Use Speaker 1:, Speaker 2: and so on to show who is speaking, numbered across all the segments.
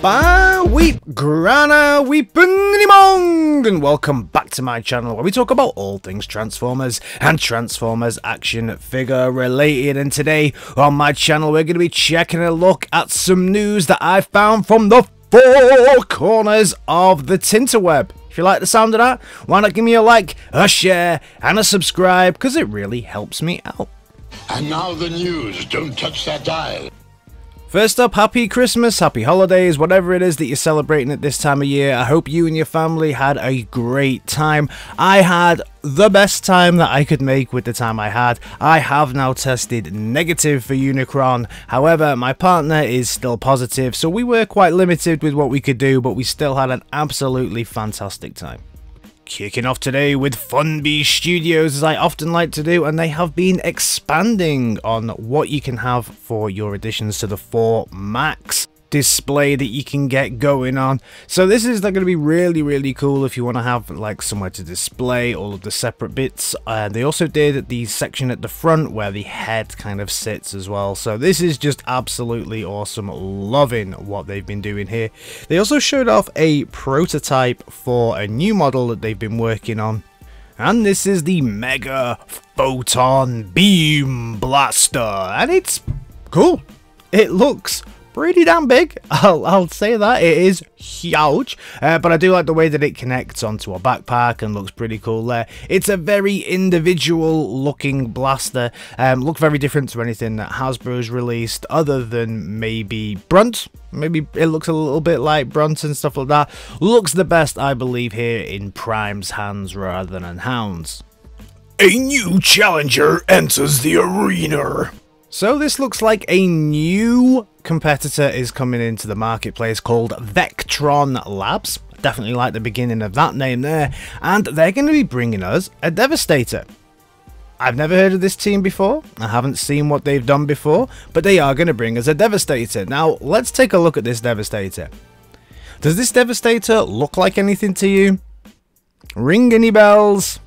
Speaker 1: Ba weep grana weepinglimong, and welcome back to my channel where we talk about all things Transformers and Transformers action figure related. And today on my channel we're going to be checking a look at some news that I found from the four corners of the Tinterweb. If you like the sound of that, why not give me a like, a share and a subscribe, because it really helps me out.
Speaker 2: And now the news. Don't touch that dial.
Speaker 1: First up, happy Christmas, happy holidays, whatever it is that you're celebrating at this time of year. I hope you and your family had a great time. I had the best time that I could make with the time I had. I have now tested negative for Unicron. However, my partner is still positive, so we were quite limited with what we could do, but we still had an absolutely fantastic time. Kicking off today with Funby Studios, as I often like to do, and they have been expanding on what you can have for your additions to the FORTMAX display that you can get going on. So this is going to be really cool if you want to have like somewhere to display all of the separate bits. They also did the section at the front where the head kind of sits as well. So this is just absolutely awesome. Loving what they've been doing here. They also showed off a prototype for a new model that they've been working on. And this is the Mega Photon Beam Blaster, and it's cool. It looks pretty damn big, I'll say that. It is huge, but I do like the way that it connects onto a backpack and looks pretty cool there. It's a very individual looking blaster, look very different to anything that Hasbro's released other than maybe Brunt. Maybe it looks a little bit like Brunt and stuff like that. Looks the best, I believe, here in Prime's hands rather than in Hound's.
Speaker 3: A new challenger enters the arena.
Speaker 1: So this looks like a new competitor is coming into the marketplace called VECTRON Labs. Definitely like the beginning of that name there. And they're going to be bringing us a Devastator. I've never heard of this team before. I haven't seen what they've done before, but they are going to bring us a Devastator. Now, let's take a look at this Devastator. Does this Devastator look like anything to you? Ring any bells?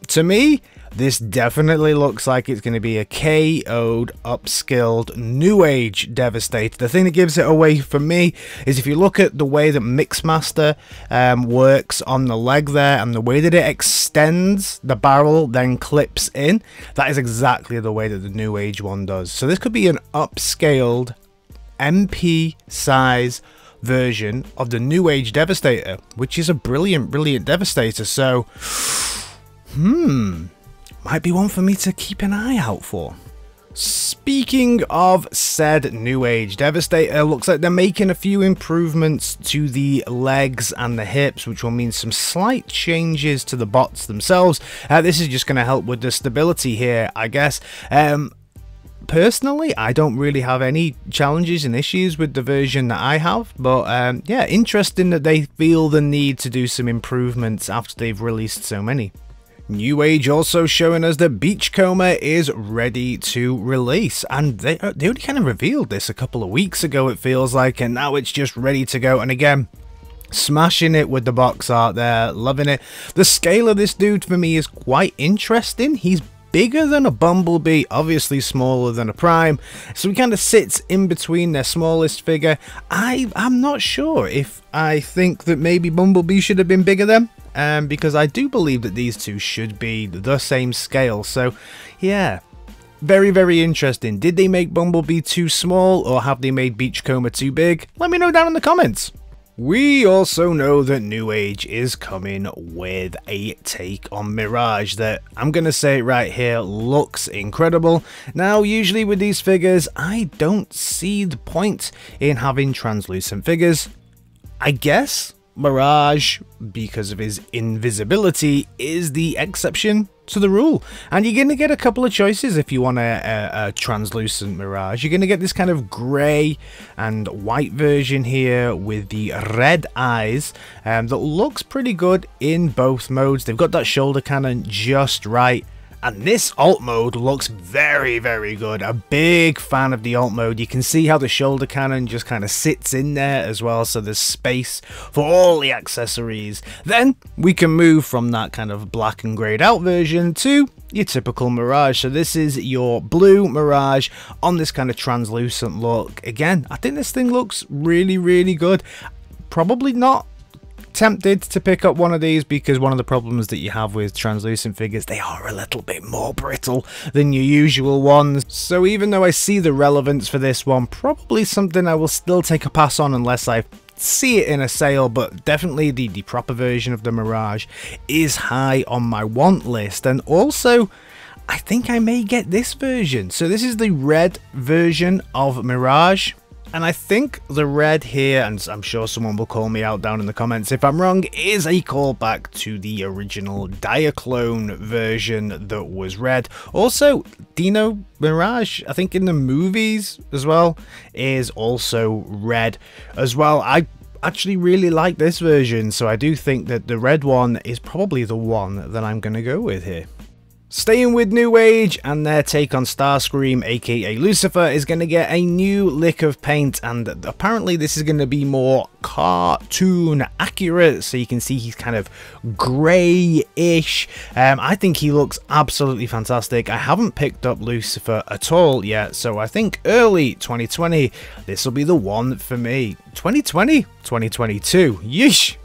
Speaker 1: To me, this definitely looks like it's going to be a KO'd, upskilled, new age Devastator. The thing that gives it away for me is if you look at the way that MechFanstOYS works on the leg there, and the way that it extends the barrel then clips in, that is exactly the way that the new age one does. So this could be an upscaled MP size version of the new age Devastator, which is a brilliant Devastator. So might be one for me to keep an eye out for. Speaking of said new age Devastator, looks like they're making a few improvements to the legs and the hips, which will mean some slight changes to the bots themselves. This is just going to help with the stability here, I guess. Personally, I don't really have any challenges and issues with the version that I have, but yeah, interesting that they feel the need to do some improvements after they've released so many. New Age also showing us that BEACHCOMER is ready to release, and they already kind of revealed this a couple of weeks ago, it feels like, and now it's just ready to go. And again, smashing it with the box art there, loving it. The scale of this dude for me is quite interesting. He's bigger than a Bumblebee, obviously smaller than a Prime, so he kind of sits in between their smallest figure. I'm not sure if I think that maybe Bumblebee should have been bigger then. Because I do believe that these two should be the same scale. So yeah, very interesting. Did they make Bumblebee too small, or have they made BEACHCOMER too big? Let me know down in the comments. We also know that New Age is coming with a take on Mirage that, I'm going to say it right here, looks incredible. Now, usually with these figures, I don't see the point in having translucent figures. I guess Mirage, because of his invisibility, is the exception to the rule, and you're going to get a couple of choices if you want a translucent Mirage. You're going to get this kind of grey and white version here with the red eyes that looks pretty good in both modes. They've got that shoulder cannon just right, And this alt mode looks very, very good. A big fan of the alt mode. You can see how the shoulder cannon just kind of sits in there as well, so there's space for all the accessories. Then we can move from that kind of black and greyed out version to your typical Mirage. So this is your blue Mirage on this kind of translucent look. Again, I think this thing looks really, really good. Probably not tempted to pick up one of these, because one of the problems that you have with translucent figures, they are a little bit more brittle than your usual ones. So even though I see the relevance for this one, probably something I will still take a pass on unless I see it in a sale. But definitely the proper version of the Mirage is high on my want list. And also, I think I may get this version. So this is the red version of Mirage. And I think the red here, and I'm sure someone will call me out down in the comments if I'm wrong, is a callback to the original Diaclone version that was red. Also, Dino Mirage, I think in the movies as well, is also red as well. I actually really like this version, so I do think that the red one is probably the one that I'm going to go with here. Staying with NEWAGE, and their take on Starscream, aka Lucifer, is going to get a new lick of paint, and apparently this is going to be more cartoon accurate, so you can see he's kind of grey-ish. I think he looks absolutely fantastic. I haven't picked up Lucifer at all yet, so I think early 2020, this will be the one for me. 2020? 2022. Yeesh!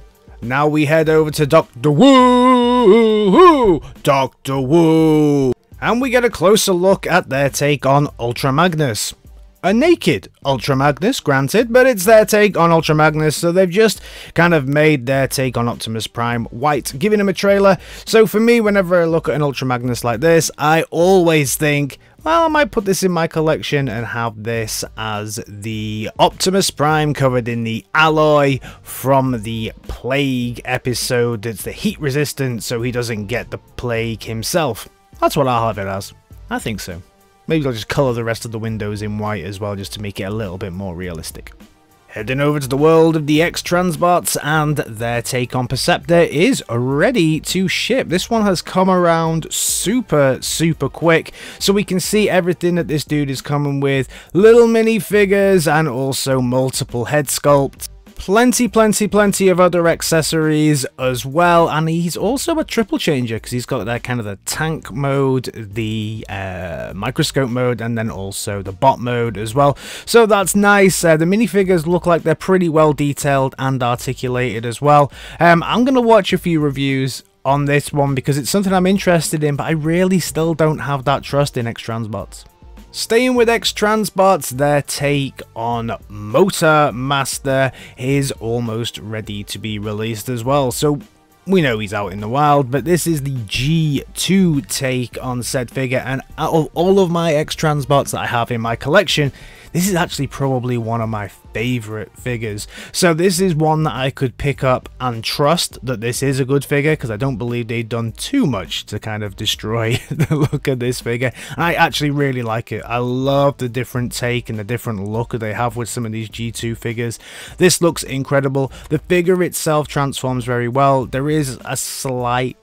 Speaker 1: Now we head over to Dr. Wu, Dr. Wu, and we get a closer look at their take on Ultra Magnus. A naked Ultra Magnus, granted, but it's their take on Ultra Magnus, so they've just kind of made their take on Optimus Prime white, giving him a trailer. So for me, whenever I look at an Ultra Magnus like this, I always think, well, I might put this in my collection and have this as the Optimus Prime covered in the alloy from the Plague episode. It's the heat resistant, so he doesn't get the plague himself. That's what I'll have it as. I think so. Maybe I'll just colour the rest of the windows in white as well, just to make it a little bit more realistic. Heading over to the world of the X-TRANSBOTS, and their take on Perceptor is ready to ship. This one has come around super quick, so we can see everything that this dude is coming with. Little mini figures and also multiple head sculpts. Plenty of other accessories as well, and he's also a triple changer because he's got that kind of the tank mode, the microscope mode, and then also the bot mode as well. So that's nice. The minifigures look like they're pretty well detailed and articulated as well. I'm going to watch a few reviews on this one because it's something I'm interested in, but I really still don't have that trust in X-TRANSBOTS. Staying with X-TRANSBOTS, their take on MOTORMASTER is almost ready to be released as well. So we know he's out in the wild, but this is the G2 take on said figure, and out of all of my X-TRANSBOTS that I have in my collection, this is actually probably one of my favourite figures. So this is one that I could pick up and trust that this is a good figure, because I don't believe they've done too much to kind of destroy the look of this figure. And I actually really like it. I love the different take and the different look that they have with some of these G2 figures. This looks incredible. The figure itself transforms very well. There is a slight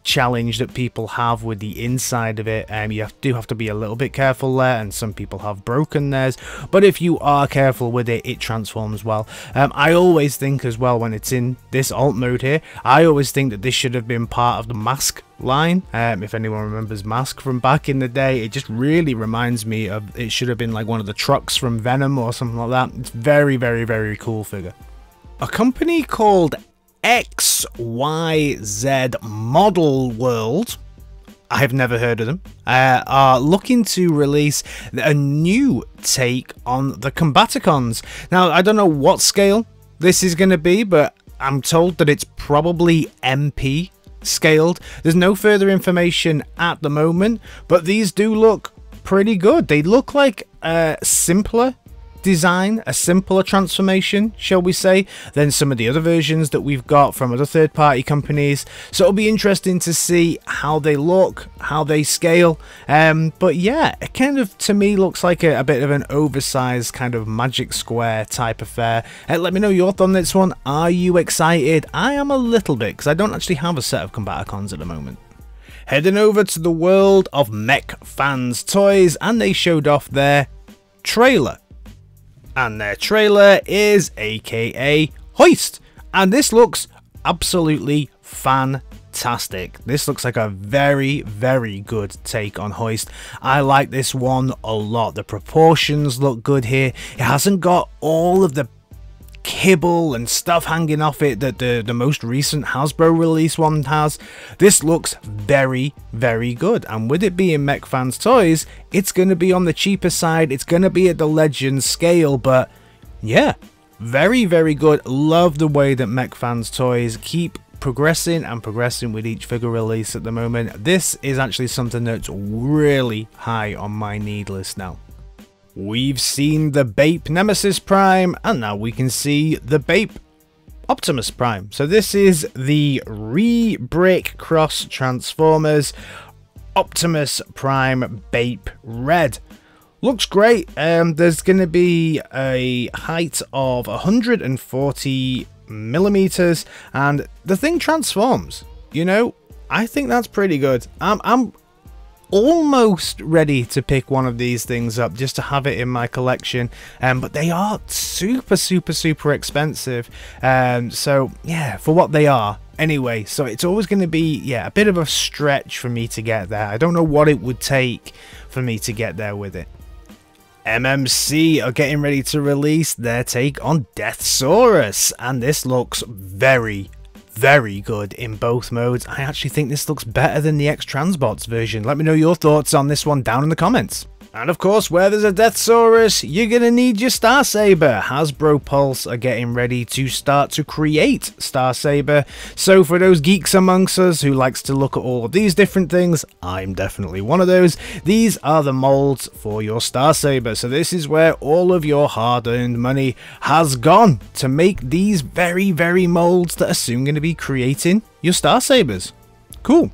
Speaker 1: challenge that people have with the inside of it. You do have to be a little bit careful there, and some people have broken theirs, but if you are careful with it, it transforms well. I always think as well, when it's in this alt mode here, I always think that this should have been part of the Mask line. If anyone remembers Mask from back in the day, it just really reminds me of, it should have been like one of the trucks from Venom or something like that. It's very cool figure. A company called XYZ Model World, I've never heard of them, are looking to release a new take on the Combaticons. Now, I don't know what scale this is going to be, but I'm told that it's probably MP scaled. There's no further information at the moment, but these do look pretty good. They look like a simpler design, a simpler transformation, shall we say, than some of the other versions that we've got from other third-party companies. So it'll be interesting to see how they look, how they scale. But yeah, it kind of, to me, looks like a bit of an oversized kind of Magic Square type affair. Let me know your thoughts on this one. Are you excited? I am a little bit, because I don't actually have a set of Combaticons at the moment. heading over to the world of MECHFANSTOYS, and they showed off their trailer. And their trailer is aka HOIST, and this looks absolutely fantastic. This looks like a very, very good take on HOIST. I like this one a lot. The proportions look good here. It hasn't got all of the kibble and stuff hanging off it that the most recent Hasbro release one has. This looks very, very good, and with it being MECHFANSTOYS, it's going to be on the cheaper side. It's going to be at the Legends scale, but yeah, very, very good. Love the way that MECHFANSTOYS keep progressing and progressing with each figure release at the moment. This is actually something that's really high on my need list now. We've seen the BAPE Nemesis Prime, and now we can see the BAPE Optimus Prime. So this is the re-break cross Transformers Optimus Prime BAPE Red. Looks great. There's going to be a height of 140 millimeters, and the thing transforms. You know, I think that's pretty good. I'm almost ready to pick one of these things up just to have it in my collection, but they are super expensive, so yeah, for what they are anyway. So it's always going to be, yeah, a bit of a stretch for me to get there. I don't know what it would take for me to get there with it. MMC are getting ready to release their take on Deathsaurus, and this looks very good in both modes. I actually think this looks better than the X-TRANSBOTS version. Let me know your thoughts on this one down in the comments. And of course, where there's a Deathsaurus, you're gonna need your Starsaber. Hasbro Pulse are getting ready to start to create Starsaber. So for those geeks amongst us who likes to look at all of these different things, I'm definitely one of those. These are the molds for your Starsaber. So this is where all of your hard-earned money has gone to make these very molds that are soon going to be creating your Starsabers. Cool.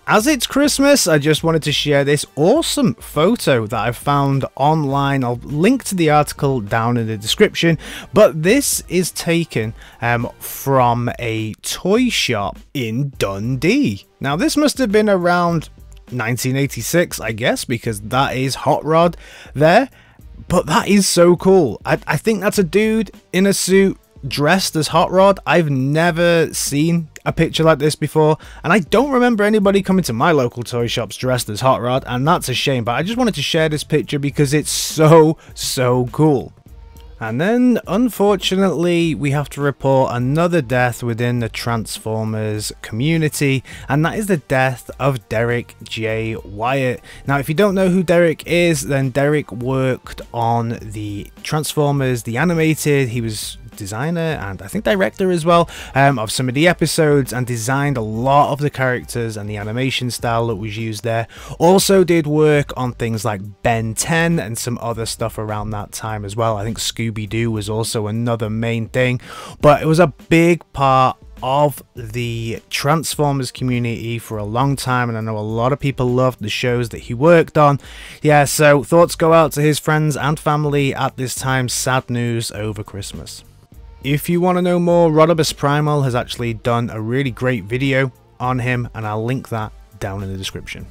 Speaker 1: As it's Christmas, I just wanted to share this awesome photo that I found online. I'll link to the article down in the description, but this is taken from a toy shop in Dundee. Now, this must have been around 1986, I guess, because that is HOTROD there, but that is so cool. I think that's a dude in a suit dressed as HOTROD. I've never seen a picture like this before, and I don't remember anybody coming to my local toy shops dressed as HOTROD, and that's a shame, but I just wanted to share this picture because it's so cool. And then, unfortunately, we have to report another death within the Transformers community, and that is the death of Derrick J. Wyatt. Now, if you don't know who Derrick is, then Derrick worked on the Transformers, the animated. He was designer and I think director as well of some of the episodes, and designed a lot of the characters and the animation style that was used there. Also did work on things like Ben 10 and some other stuff around that time as well. I think Scooby-Doo was also another main thing, but it was a big part of the Transformers community for a long time, and I know a lot of people loved the shows that he worked on. Yeah, so thoughts go out to his friends and family at this time. Sad news over Christmas. If you want to know more, Optimus Primal has actually done a really great video on him, and I'll link that down in the description.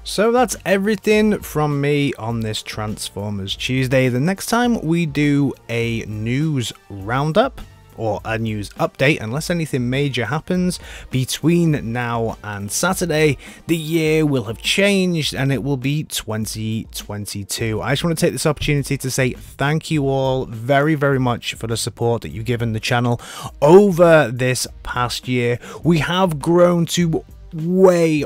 Speaker 1: So that's everything from me on this Transformers Tuesday. The next time we do a news roundup, or a news update, unless anything major happens between now and Saturday, the year will have changed and it will be 2022. I just want to take this opportunity to say thank you all very much for the support that you've given the channel over this past year. We have grown to way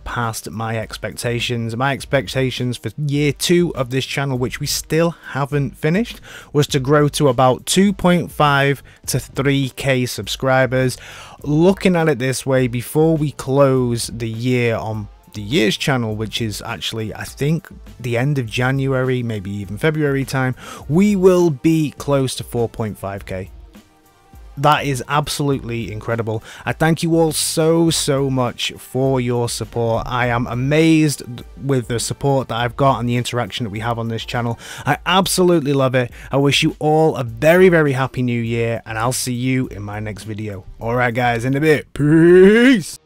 Speaker 1: past my expectations. My expectations for year 2 of this channel, which we still haven't finished, was to grow to about 2.5 to 3k subscribers. Looking at it this way, before we close the year on the year's channel, which is actually I think the end of January, maybe even February time, we will be close to 4.5k. That is absolutely incredible. I thank you all so much for your support. I am amazed with the support that I've got and the interaction that we have on this channel. I absolutely love it. I wish you all a very happy new year, and I'll see you in my next video. Alright guys, in a bit. Peace!